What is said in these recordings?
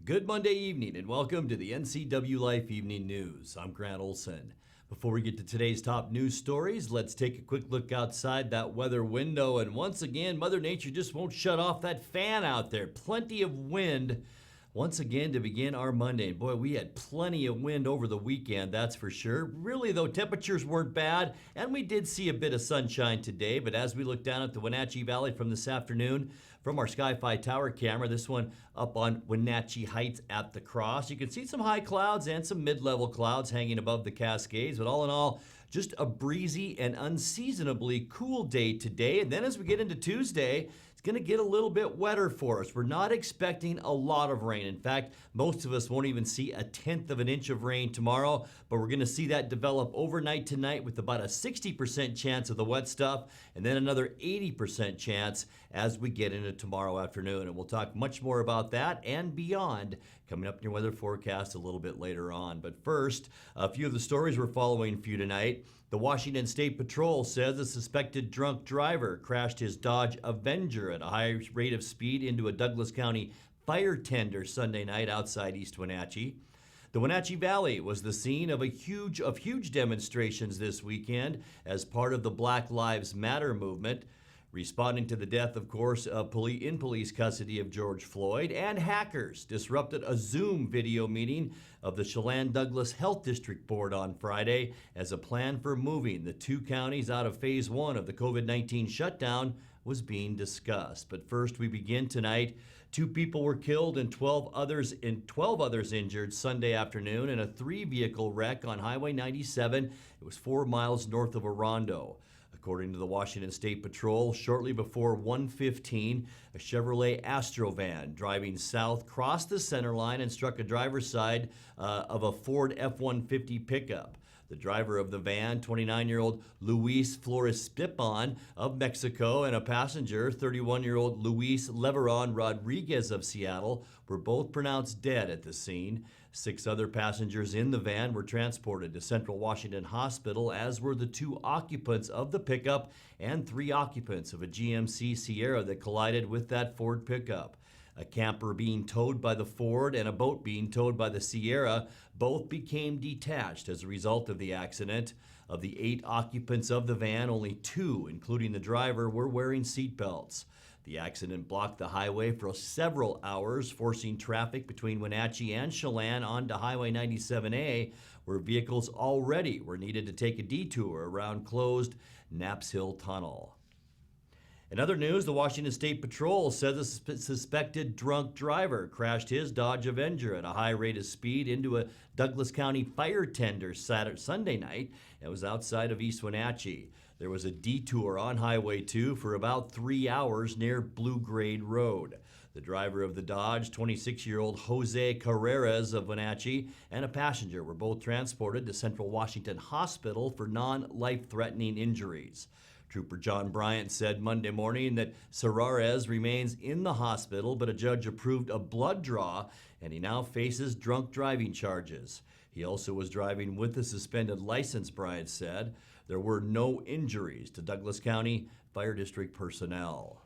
Good Monday evening and welcome to the NCWLIFE Evening News. I'm Grant Olson. Before we get to today's top news stories, let's take a quick look outside that weather window. And once again, Mother Nature just won't shut off that fan out there. Plenty of wind once again to begin our Monday. And boy, we had plenty of wind over the weekend, that's for sure. Really though, temperatures weren't bad and we did see a bit of sunshine today. But as we look down at the Wenatchee Valley from this afternoon, from our Sky-Fi tower camera, this one up on Wenatchee Heights at the cross, you can see some high clouds and some mid-level clouds hanging above the Cascades. But all in all, just a breezy and unseasonably cool day today. And then as we get into Tuesday, it's going to get a little bit wetter for us. We're not expecting a lot of rain. In fact, most of us won't even see a 1/10 of an inch of rain tomorrow, but we're going to see that develop overnight tonight with about a 60% chance of the wet stuff and then another 80% chance as we get into tomorrow afternoon. And we'll talk much more about that and beyond coming up in your weather forecast a little bit later on. But first, a few of the stories we're following for you tonight. The Washington State Patrol says a suspected drunk driver crashed his Dodge Avenger at a high rate of speed into a Douglas County fire tender Sunday night outside East Wenatchee. The Wenatchee Valley was the scene of huge demonstrations this weekend as part of the Black Lives Matter movement, responding to the death, of course, in police custody of George Floyd. And hackers disrupted a Zoom video meeting of the Chelan-Douglas Health District Board on Friday as a plan for moving the two counties out of Phase 1 of the COVID-19 shutdown was being discussed. But first, we begin tonight. 2 people were killed and 12 others injured Sunday afternoon in a 3-vehicle wreck on Highway 97. It was 4 miles north of Orondo. According to the Washington State Patrol, shortly before 1:15, a Chevrolet Astrovan driving south crossed the center line and struck a driver's side of a Ford F-150 pickup. The driver of the van, 29-year-old Luis Flores Pipon of Mexico, and a passenger, 31-year-old Luis Leveron Rodriguez of Seattle, were both pronounced dead at the scene. 6 other passengers in the van were transported to Central Washington Hospital, as were the 2 occupants of the pickup and 3 occupants of a GMC Sierra that collided with that Ford pickup. A camper being towed by the Ford and a boat being towed by the Sierra both became detached as a result of the accident. Of the 8 occupants of the van, only 2, including the driver, were wearing seatbelts. The accident blocked the highway for several hours, forcing traffic between Wenatchee and Chelan onto Highway 97A, where vehicles already were needed to take a detour around closed Knaps Hill Tunnel. In other news, the Washington State Patrol says a suspected drunk driver crashed his Dodge Avenger at a high rate of speed into a Douglas County fire tender Sunday night. It was outside of East Wenatchee. There was a detour on Highway 2 for about 3 hours near Blue Grade Road. The driver of the Dodge, 26-year-old Jose Carreras of Wenatchee, and a passenger were both transported to Central Washington Hospital for non-life-threatening injuries. Trooper John Bryant said Monday morning that Carreras remains in the hospital, but a judge approved a blood draw and he now faces drunk driving charges. He also was driving with a suspended license, Bryant said. There were no injuries to Douglas County Fire District personnel.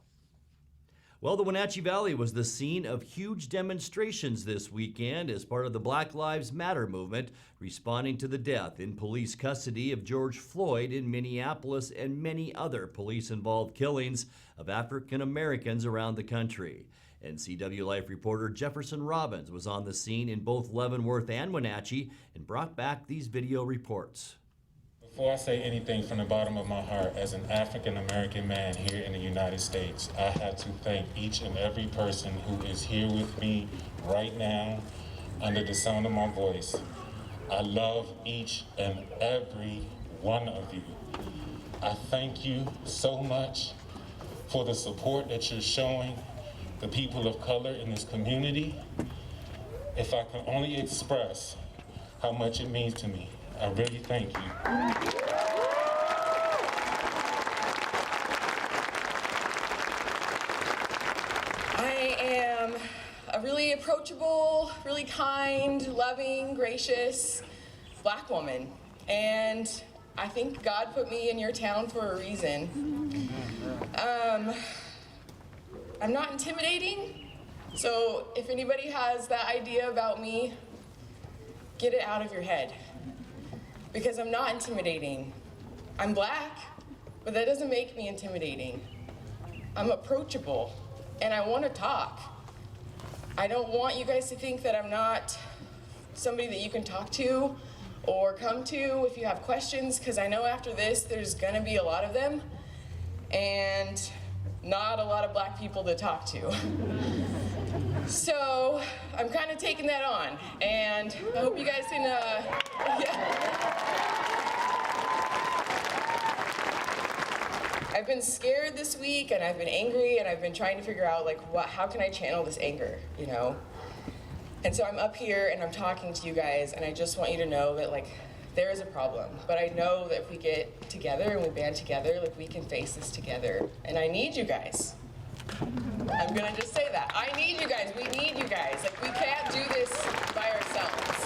Well, the Wenatchee Valley was the scene of huge demonstrations this weekend as part of the Black Lives Matter movement, responding to the death in police custody of George Floyd in Minneapolis and many other police-involved killings of African Americans around the country. NCWLIFE reporter Jefferson Robbins was on the scene in both Leavenworth and Wenatchee and brought back these video reports. Before I say anything from the bottom of my heart, as an African-American man here in the United States, I have to thank each and every person who is here with me right now under the sound of my voice. I love each and every one of you. I thank you so much for the support that you're showing the people of color in this community. If I can only express how much it means to me, I really thank you. I am a really approachable, really kind, loving, gracious Black woman. And I think God put me in your town for a reason. I'm not intimidating, So if anybody has that idea about me, get it out of your head. Because I'm not intimidating. I'm black, but that doesn't make me intimidating. I'm approachable, and I want to talk. I don't want you guys to think that I'm not somebody that you can talk to or come to if you have questions, because I know after this there's gonna be a lot of them and not a lot of black people to talk to. So I'm kind of taking that on, and I hope you guys can, I've been scared this week, and I've been angry, and I've been trying to figure out, like, how can I channel this anger, you know? And so I'm up here, and I'm talking to you guys, and I just want you to know that, like, there is a problem. But I know that if we get together and we band together, like, we can face this together. And I need you guys. I'm gonna just say that. I need you guys. We need you guys. Like, we can't do this by ourselves.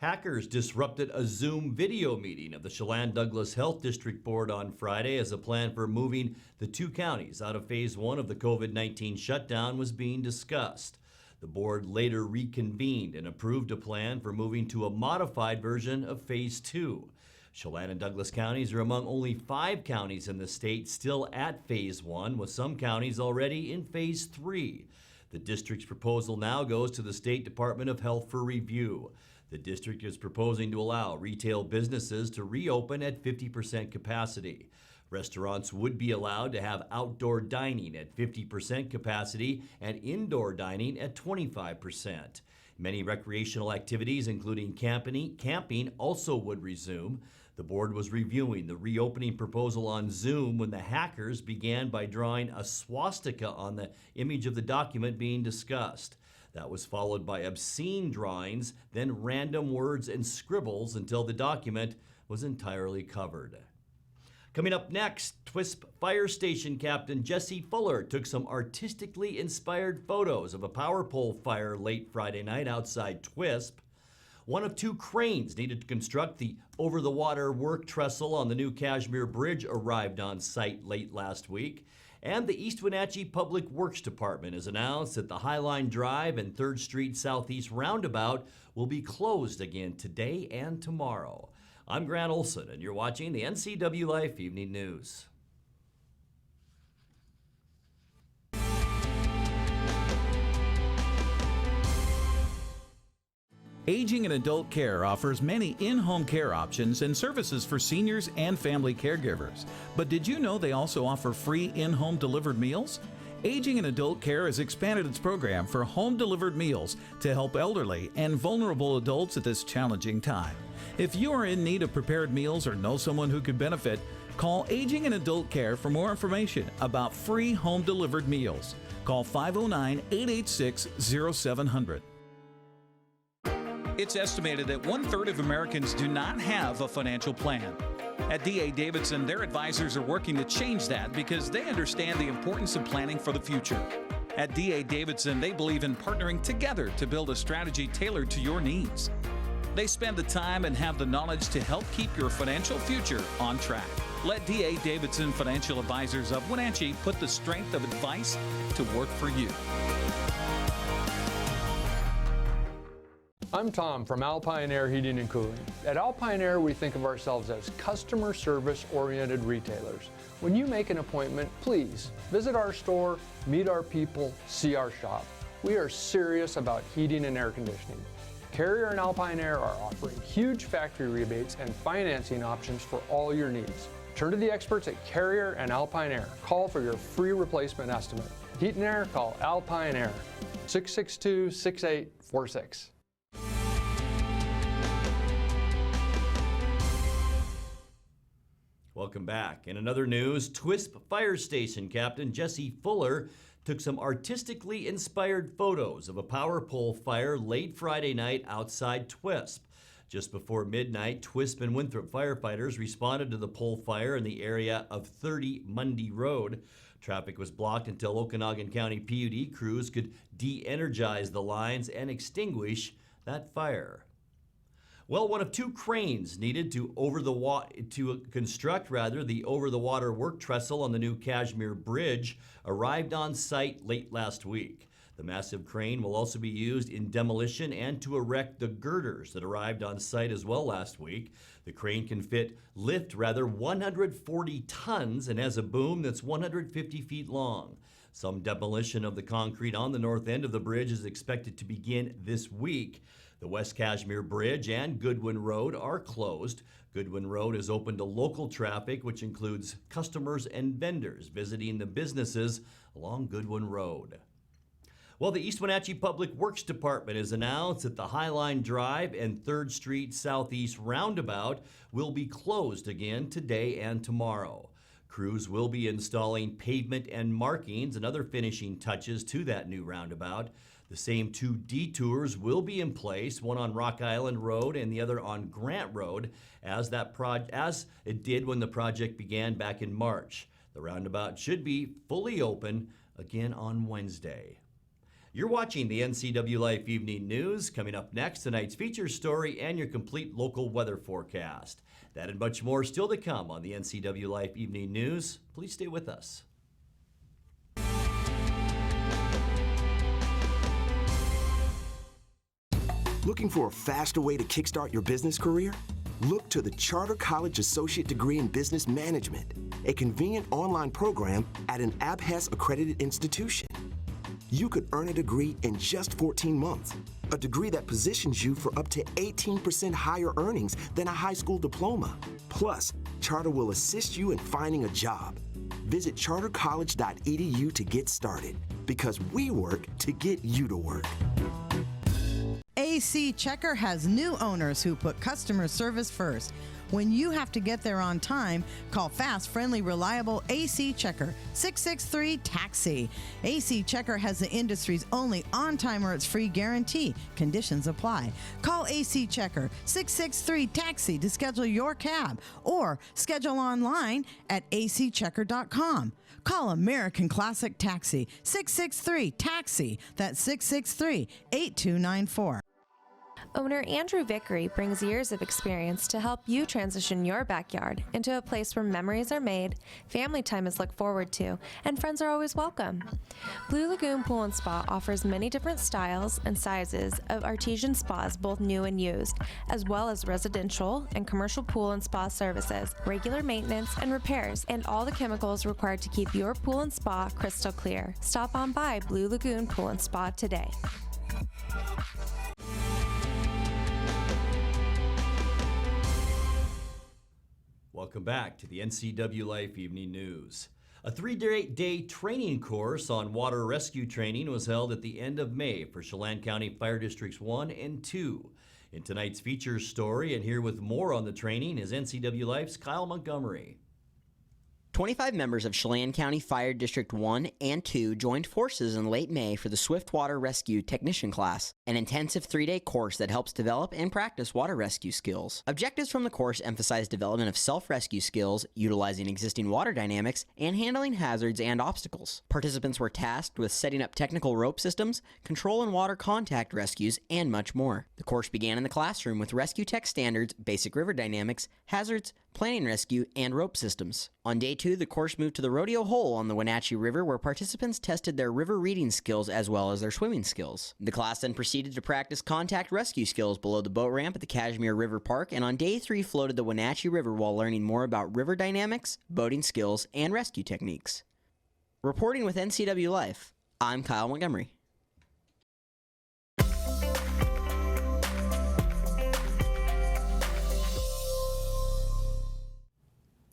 Hackers disrupted a Zoom video meeting of the Chelan-Douglas Health District Board on Friday as a plan for moving the two counties out of Phase 1 of the COVID-19 shutdown was being discussed. The board later reconvened and approved a plan for moving to a modified version of Phase 2. Chelan and Douglas counties are among only 5 counties in the state still at Phase 1, with some counties already in Phase 3. The district's proposal now goes to the State Department of Health for review. The district is proposing to allow retail businesses to reopen at 50% capacity. Restaurants would be allowed to have outdoor dining at 50% capacity and indoor dining at 25%. Many recreational activities, including camping, also would resume. The board was reviewing the reopening proposal on Zoom when the hackers began by drawing a swastika on the image of the document being discussed. That was followed by obscene drawings, then random words and scribbles until the document was entirely covered. Coming up next, TWISP Fire Station Captain Jesse Fuller took some artistically inspired photos of a power pole fire late Friday night outside TWISP. One of 2 cranes needed to construct the over-the-water work trestle on the new Cashmere Bridge arrived on site late last week. And the East Wenatchee Public Works Department has announced that the Highline Drive and 3rd Street Southeast Roundabout will be closed again today and tomorrow. I'm Grant Olson, and you're watching the NCWLIFE Evening News. Aging and Adult Care offers many in-home care options and services for seniors and family caregivers. But did you know they also offer free in-home delivered meals? Aging and Adult Care has expanded its program for home-delivered meals to help elderly and vulnerable adults at this challenging time. If you are in need of prepared meals or know someone who could benefit, call Aging and Adult Care for more information about free home-delivered meals. Call 509-886-0700. It's estimated that 1/3 of Americans do not have a financial plan. At D.A. Davidson, their advisors are working to change that because they understand the importance of planning for the future. At D.A. Davidson, they believe in partnering together to build a strategy tailored to your needs. They spend the time and have the knowledge to help keep your financial future on track. Let D.A. Davidson Financial Advisors of Wenatchee put the strength of advice to work for you. I'm Tom from Alpine Air Heating and Cooling. At Alpine Air, we think of ourselves as customer service oriented retailers. When you make an appointment, please visit our store, meet our people, see our shop. We are serious about heating and air conditioning. Carrier and Alpine Air are offering huge factory rebates and financing options for all your needs. Turn to the experts at Carrier and Alpine Air. Call for your free replacement estimate. Heat and air, call Alpine Air, 662-6846. Welcome back. In another news, TWISP Fire Station Captain Jesse Fuller took some artistically inspired photos of a power pole fire late Friday night outside TWISP. Just before midnight, TWISP and Winthrop firefighters responded to the pole fire in the area of 30 Mundy Road. Traffic was blocked until Okanagan County PUD crews could de-energize the lines and extinguish that fire. Well, one of two cranes needed to construct the over-the-water work trestle on the new Cashmere Bridge arrived on site late last week. The massive crane will also be used in demolition and to erect the girders that arrived on site as well last week. The crane can lift 140 tons and has a boom that's 150 feet long. Some demolition of the concrete on the north end of the bridge is expected to begin this week. The West Cashmere Bridge and Goodwin Road are closed. Goodwin Road is open to local traffic, which includes customers and vendors visiting the businesses along Goodwin Road. Well, the East Wenatchee Public Works Department has announced that the Highline Drive and 3rd Street Southeast Roundabout will be closed again today and tomorrow. Crews will be installing pavement and markings and other finishing touches to that new roundabout. The same two detours will be in place, one on Rock Island Road and the other on Grant Road, as it did when the project began back in March. The roundabout should be fully open again on Wednesday. You're watching the NCWLIFE Evening News. Coming up next, tonight's feature story and your complete local weather forecast. That and much more still to come on the NCWLIFE Evening News. Please stay with us. Looking for a faster way to kickstart your business career? Look to the Charter College Associate Degree in Business Management, a convenient online program at an ABHES accredited institution. You could earn a degree in just 14 months, a degree that positions you for up to 18% higher earnings than a high school diploma. Plus, Charter will assist you in finding a job. Visit chartercollege.edu to get started, because we work to get you to work. AC Checker has new owners who put customer service first. When you have to get there on time, call fast, friendly, reliable AC Checker, 663-TAXI. AC Checker has the industry's only on-time or it's free guarantee. Conditions apply. Call AC Checker, 663-TAXI to schedule your cab or schedule online at acchecker.com. Call American Classic Taxi, 663-TAXI. That's 663-8294. Owner Andrew Vickery brings years of experience to help you transition your backyard into a place where memories are made, family time is looked forward to, and friends are always welcome. Blue Lagoon Pool and Spa offers many different styles and sizes of artesian spas, both new and used, as well as residential and commercial pool and spa services, regular maintenance and repairs, and all the chemicals required to keep your pool and spa crystal clear. Stop on by Blue Lagoon Pool and Spa today. Welcome back to the NCWLIFE Evening News. A 3-day training course on water rescue training was held at the end of May for Chelan County Fire Districts 1 and 2. In tonight's feature story, and here with more on the training, is NCWLIFE's Kyle Montgomery. 25 members of Chelan County Fire District 1 and 2 joined forces in late May for the Swift Water Rescue Technician class, an intensive 3-day course that helps develop and practice water rescue skills. Objectives from the course emphasize development of self-rescue skills, utilizing existing water dynamics, and handling hazards and obstacles. Participants were tasked with setting up technical rope systems, control and water contact rescues, and much more. The course began in the classroom with rescue tech standards, basic river dynamics, hazards, planning rescue, and rope systems. On day 2, the course moved to the Rodeo Hole on the Wenatchee River, where participants tested their river reading skills as well as their swimming skills. The class then proceeded to practice contact rescue skills below the boat ramp at the Cashmere River Park, and on day 3 floated the Wenatchee River while learning more about river dynamics, boating skills, and rescue techniques. Reporting with NCWLIFE, I'm Kyle Montgomery.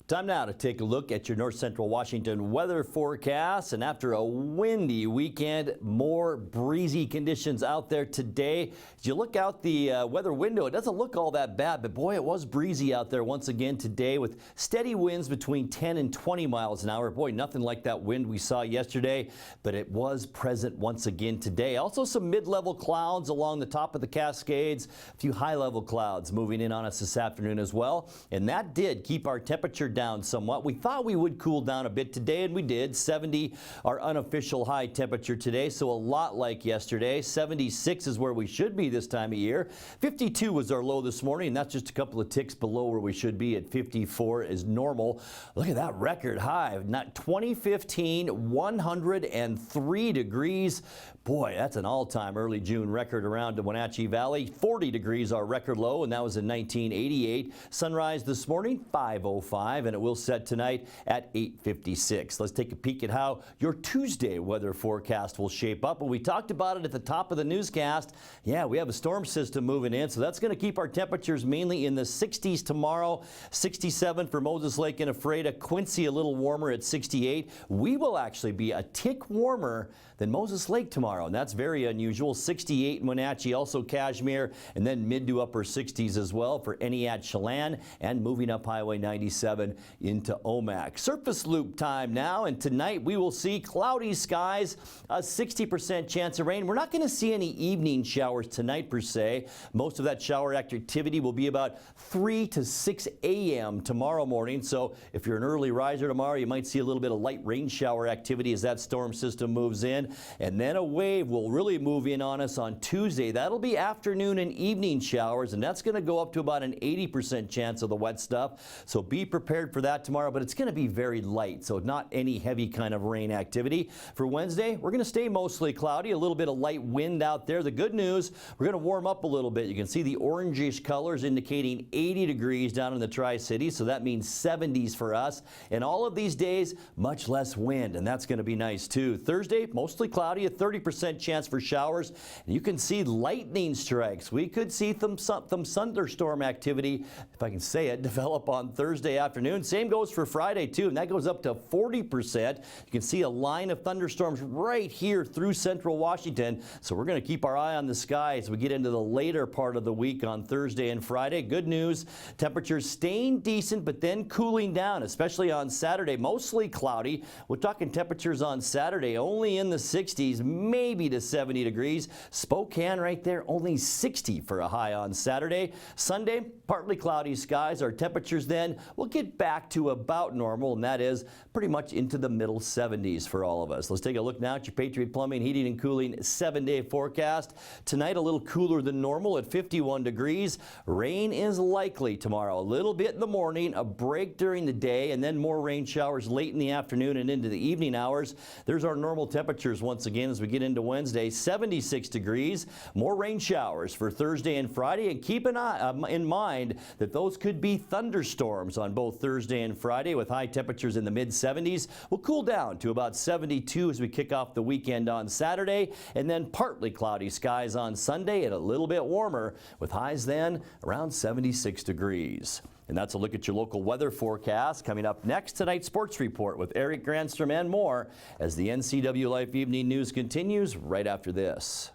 Time now to take a look at your North Central Washington weather forecast. And after a windy weekend, more breezy conditions out there today. As you look out the weather window, it doesn't look all that bad, but boy, it was breezy out there once again today with steady winds between 10 and 20 miles an hour. Boy, nothing like that wind we saw yesterday, but it was present once again today. Also some mid-level clouds along the top of the Cascades, a few high-level clouds moving in on us this afternoon as well. And that did keep our temperature down somewhat. We thought we would cool down a bit today, and we did. 70, our unofficial high temperature today, so a lot like yesterday. 76 is where we should be this time of year. 52 was our low this morning, and that's just a couple of ticks below where we should be at 54 is normal. Look at that record high. 2015, 103 degrees. Boy, that's an all-time early June record around the Wenatchee Valley. 40 degrees our record low, and that was in 1988. Sunrise this morning, 5:05, and it will set tonight at 8:56. Let's take a peek at how your Tuesday weather forecast will shape up. Well, we talked about it at the top of the newscast. Yeah, we have a storm system moving in, so that's going to keep our temperatures mainly in the 60s tomorrow. 67 for Moses Lake and Ephrata. Quincy a little warmer at 68. We will actually be a tick warmer than Moses Lake tomorrow, and that's very unusual. 68 in Wenatchee, also Cashmere, and then mid to upper 60s as well for Eniat, Chelan, and moving up Highway 97 into Omak. Surface loop time now, and tonight we will see cloudy skies, a 60% chance of rain. We're not going to see any evening showers tonight per se. Most of that shower activity will be about 3 to 6 a.m. tomorrow morning, so if you're an early riser tomorrow, you might see a little bit of light rain shower activity as that storm system moves in. And then a wave will really move in on us on Tuesday. That'll be afternoon and evening showers, and that's going to go up to about an 80% chance of the wet stuff. So be prepared for that tomorrow, but it's going to be very light, so not any heavy kind of rain activity. For Wednesday, we're going to stay mostly cloudy, a little bit of light wind out there. The good news, we're going to warm up a little bit. You can see the orangish colors indicating 80 degrees down in the Tri-Cities, so that means 70s for us. And all of these days, much less wind, and that's going to be nice too. Thursday, mostly cloudy, a 30% chance for showers. And you can see lightning strikes. We could see some thunderstorm activity, if I can say it, develop on Thursday afternoon. Same goes for Friday too, and that goes up to 40%. You can see a line of thunderstorms right here through central Washington. So we're going to keep our eye on the sky as we get into the later part of the week on Thursday and Friday. Good news, temperatures staying decent, but then cooling down, especially on Saturday. Mostly cloudy. We're talking temperatures on Saturday only in the 60s, maybe to 70 degrees. Spokane right there, only 60 for a high on Saturday. Sunday, partly cloudy skies. Our temperatures then will get back to about normal, and that is pretty much into the middle 70s for all of us. Let's take a look now at your Patriot Plumbing, Heating, and Cooling 7-day forecast. Tonight, a little cooler than normal at 51 degrees. Rain is likely tomorrow. A little bit in the morning, a break during the day, and then more rain showers late in the afternoon and into the evening hours. There's our normal temperatures once again as we get into Wednesday. 76 degrees. More rain showers for Thursday and Friday, and keep an eye in mind that those could be thunderstorms on both Thursday and Friday with high temperatures in the mid-70s. We'll cool down to about 72 as we kick off the weekend on Saturday, and then partly cloudy skies on Sunday and a little bit warmer with highs then around 76 degrees. And that's a look at your local weather forecast. Coming up next, tonight's sports report with Eric Granstrom and more as the NCWLIFE Evening News continues right after this.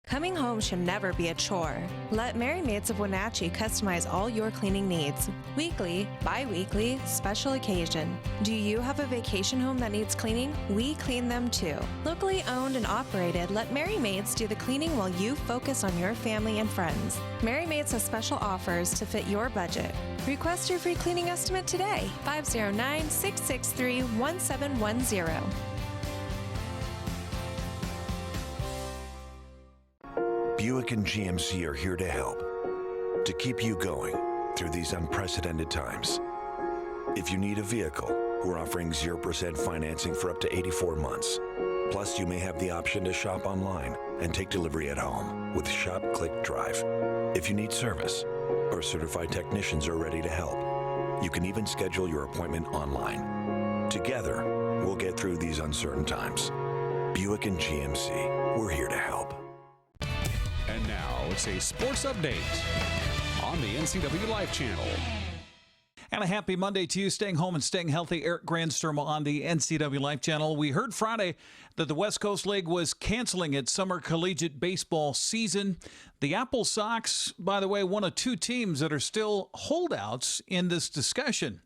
Coming home should never be a chore. Let Merry Maids of Wenatchee customize all your cleaning needs. Weekly, bi-weekly, special occasion. Do you have a vacation home that needs cleaning? We clean them too. Locally owned and operated, let Merry Maids do the cleaning while you focus on your family and friends. Merry Maids has special offers to fit your budget. Request your free cleaning estimate today. 509-663-1710. Buick and GMC are here to help, to keep you going through these unprecedented times. If you need a vehicle, we're offering 0% financing for up to 84 months. Plus, you may have the option to shop online and take delivery at home with Shop, Click, Drive. If you need service, our certified technicians are ready to help. You can even schedule your appointment online. Together, we'll get through these uncertain times. Buick and GMC, we're here to help. And now it's a sports update on the NCWLIFE channel. And a happy Monday to you, staying home and staying healthy. Eric Granstrom on the NCWLIFE channel. We heard Friday that the West Coast League was canceling its summer collegiate baseball season. The Apple Sox, by the way, one of two teams that are still holdouts in this discussion.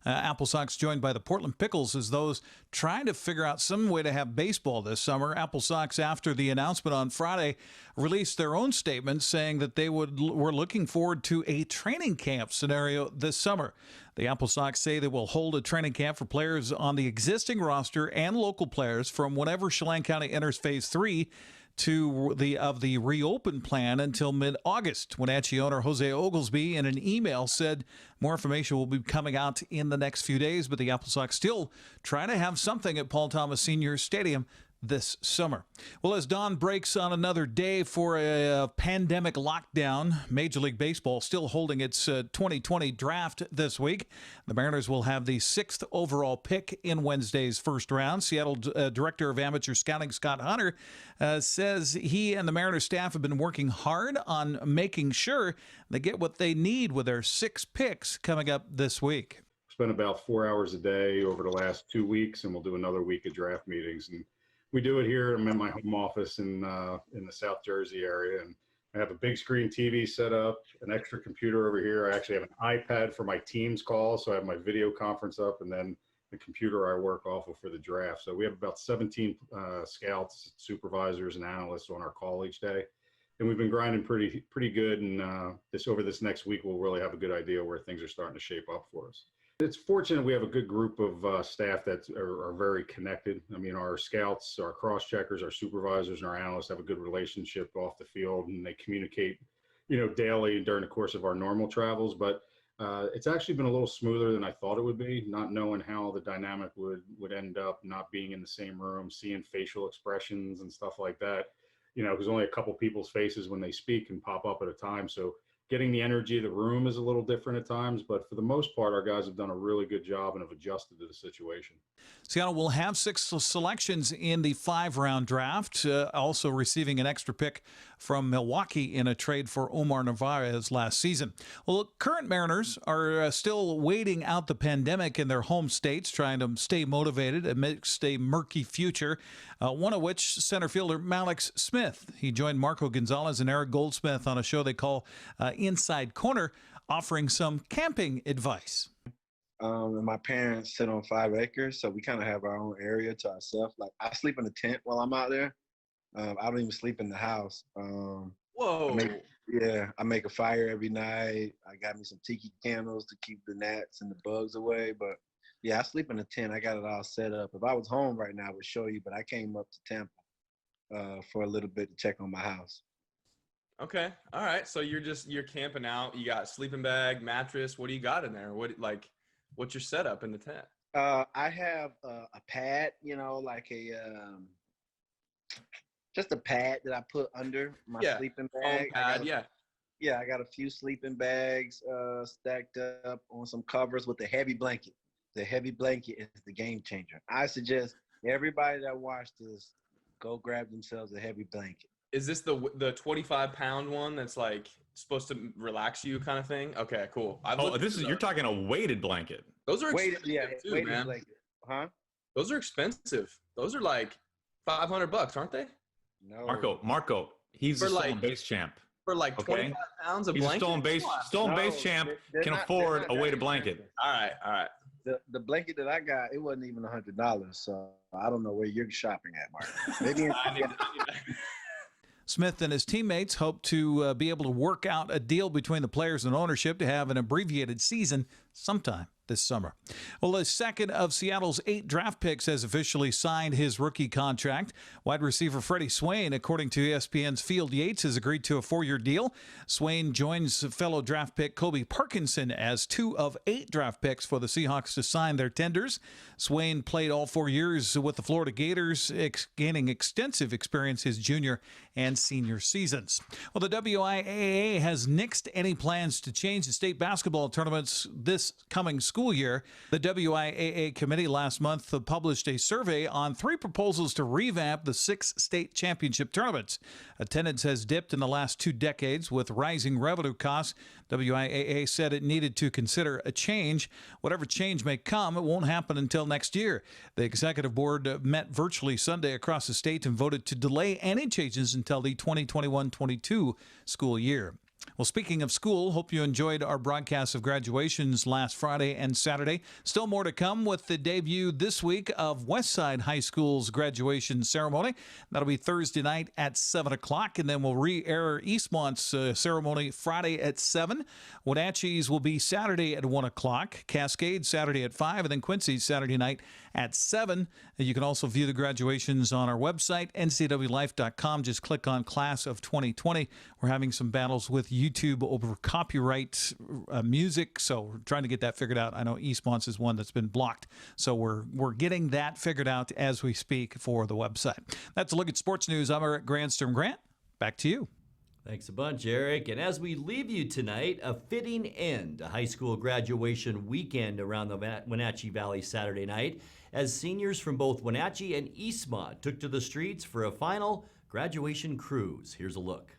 Apple Sox joined by the Portland Pickles as those trying to figure out some way to have baseball this summer. Apple Sox, after the announcement on Friday, released their own statement saying that they were looking forward to a training camp scenario this summer. The Apple Sox say they will hold a training camp for players on the existing roster and local players from whenever Chelan County enters Phase 3 to the reopen plan until mid-August. Wenatchee owner Jose Oglesby in an email said more information will be coming out in the next few days, but the Apple Sox still trying to have something at Paul Thomas Senior Stadium this summer. Well, as dawn breaks on another day for a pandemic lockdown, Major League Baseball still holding its 2020 draft this week. The Mariners will have the 6th overall pick in Wednesday's first round. Seattle Director of Amateur Scouting Scott Hunter says he and the Mariners staff have been working hard on making sure they get what they need with their 6 picks coming up this week. Spent about 4 hours a day over the last 2 weeks, and we'll do another week of draft meetings. And we do it here. I'm in my home office in the South Jersey area, and I have a big screen TV set up, an extra computer over here. I actually have an iPad for my Teams call, so I have my video conference up, and then the computer I work off of for the draft. So we have about 17 scouts, supervisors, and analysts on our call each day, and we've been grinding pretty good. And over this next week, we'll really have a good idea where things are starting to shape up for us. It's fortunate we have a good group of staff that are very connected. I mean, our scouts, our cross-checkers, our supervisors, and our analysts have a good relationship off the field, and they communicate, daily during the course of our normal travels. But it's actually been a little smoother than I thought it would be, not knowing how the dynamic would end up, not being in the same room, seeing facial expressions and stuff like that, because only a couple people's faces when they speak can pop up at a time. So getting the energy of the room is a little different at times, but for the most part, our guys have done a really good job and have adjusted to the situation. Seattle will have 6 selections in the 5-round draft, also receiving an extra pick from Milwaukee in a trade for Omar Narvaez last season. Well, current Mariners are still waiting out the pandemic in their home states, trying to stay motivated amidst a murky future, one of which center fielder Malix Smith. He joined Marco Gonzalez and Eric Goldsmith on a show they call Inside Corner, offering some camping advice. And my parents sit on 5 acres, so we kind of have our own area to ourselves. Like, I sleep in a tent while I'm out there. I don't even sleep in the house. Whoa. I make a fire every night. I got me some tiki candles to keep the gnats and the bugs away. But yeah, I sleep in a tent. I got it all set up. If I was home right now, I would show you, but I came up to Tampa for a little bit to check on my house. Okay. All right. So you're camping out. You got sleeping bag, mattress. What do you got in there? What's your setup in the tent? I have a pad, just a pad that I put under my sleeping bag. Yeah, I got a few sleeping bags stacked up on some covers with a heavy blanket. The heavy blanket is the game changer. I suggest everybody that watched this go grab themselves a heavy blanket. Is this the 25-pound one that's like supposed to relax you kind of thing? Okay, cool. You're talking a weighted blanket. Those are weighted, expensive too, weighted man. blanket. Huh? Those are expensive. Those are like $500, aren't they? No. Marco, he's a stolen base champ. For like 25 pounds of he's blanket? He's a stolen base champ, can afford a weighted blanket. All right. The blanket that I got, it wasn't even $100, so I don't know where you're shopping at, Mark. Maybe Smith and his teammates hope to be able to work out a deal between the players and ownership to have an abbreviated season sometime this summer. Well, the second of Seattle's 8 draft picks has officially signed his rookie contract. Wide receiver Freddie Swain, according to ESPN's Field Yates, has agreed to a 4-year deal. Swain joins fellow draft pick Kobe Parkinson as 2 of 8 draft picks for the Seahawks to sign their tenders. Swain played all 4 years with the Florida Gators, gaining extensive experience his junior and senior seasons. Well, the WIAA has nixed any plans to change the state basketball tournaments this coming school year. The WIAA committee last month published a survey on 3 proposals to revamp the 6 state championship tournaments. Attendance has dipped in the last 2 decades with rising revenue costs. WIAA said it needed to consider a change. Whatever change may come, it won't happen until next year. The executive board met virtually Sunday across the state and voted to delay any changes until the 2021-22 school year. Well, speaking of school, hope you enjoyed our broadcast of graduations last Friday and Saturday. Still more to come with the debut this week of Westside High School's graduation ceremony. That'll be Thursday night at 7 o'clock, and then we'll re-air Eastmont's ceremony Friday at 7. Wenatchee's will be Saturday at 1 o'clock, Cascade Saturday at 5, and then Quincy's Saturday night at 7. You can also view the graduations on our website, ncwlife.com. Just click on Class of 2020. We're having some battles with YouTube over copyright music, so we're trying to get that figured out. I know Eastmont's is one that's been blocked, so we're getting that figured out as we speak for the website. That's a look at sports news. I'm Eric Granstrom. Grant, back to you. Thanks a bunch, Eric. And as we leave you tonight, a fitting end to high school graduation weekend around the Wenatchee Valley Saturday night, as seniors from both Wenatchee and Eastmont took to the streets for a final graduation cruise. Here's a look.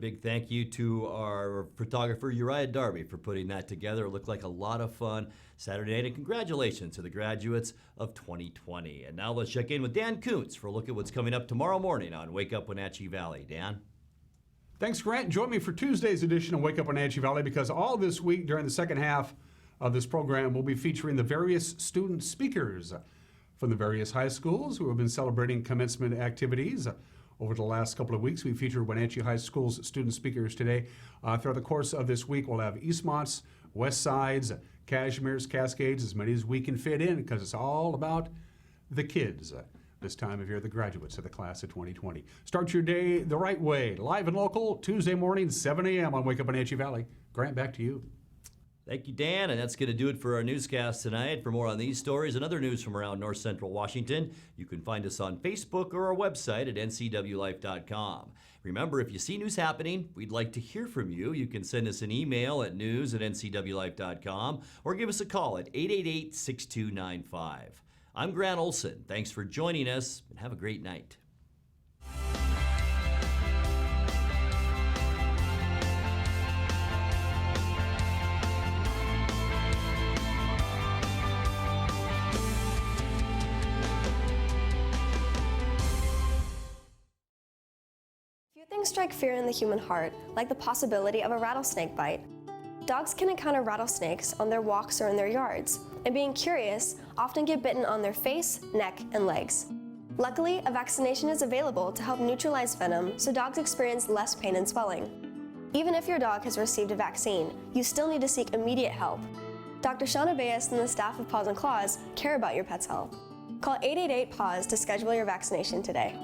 Big thank you to our photographer Uriah Darby for putting that together. It looked like a lot of fun Saturday night, and congratulations to the graduates of 2020. And now let's check in with Dan Kuntz for a look at what's coming up tomorrow morning on Wake Up Wenatchee Valley. Dan? Thanks, Grant. Join me for Tuesday's edition of Wake Up Wenatchee Valley, because all this week during the second half of this program we'll be featuring the various student speakers from the various high schools who have been celebrating commencement activities. Over the last couple of weeks, we featured Wenatchee High School's student speakers today. Throughout the course of this week, we'll have Eastmont's, Westside's, Cashmere's, Cascades, as many as we can fit in, because it's all about the kids. This time of year, the graduates of the class of 2020. Start your day the right way. Live and local, Tuesday morning, 7 a.m. on Wake Up Wenatchee Valley. Grant, back to you. Thank you, Dan, and that's going to do it for our newscast tonight. For more on these stories and other news from around North Central Washington, you can find us on Facebook or our website at ncwlife.com. Remember, if you see news happening, we'd like to hear from you. You can send us an email at news@ncwlife.com or give us a call at 888-6295. I'm Grant Olson. Thanks for joining us, and have a great night. Things strike fear in the human heart, like the possibility of a rattlesnake bite. Dogs can encounter rattlesnakes on their walks or in their yards, and being curious, often get bitten on their face, neck, and legs. Luckily, a vaccination is available to help neutralize venom so dogs experience less pain and swelling. Even if your dog has received a vaccine, you still need to seek immediate help. Dr. Shauna Baez and the staff of Paws and Claws care about your pet's health. Call 888-PAWS to schedule your vaccination today.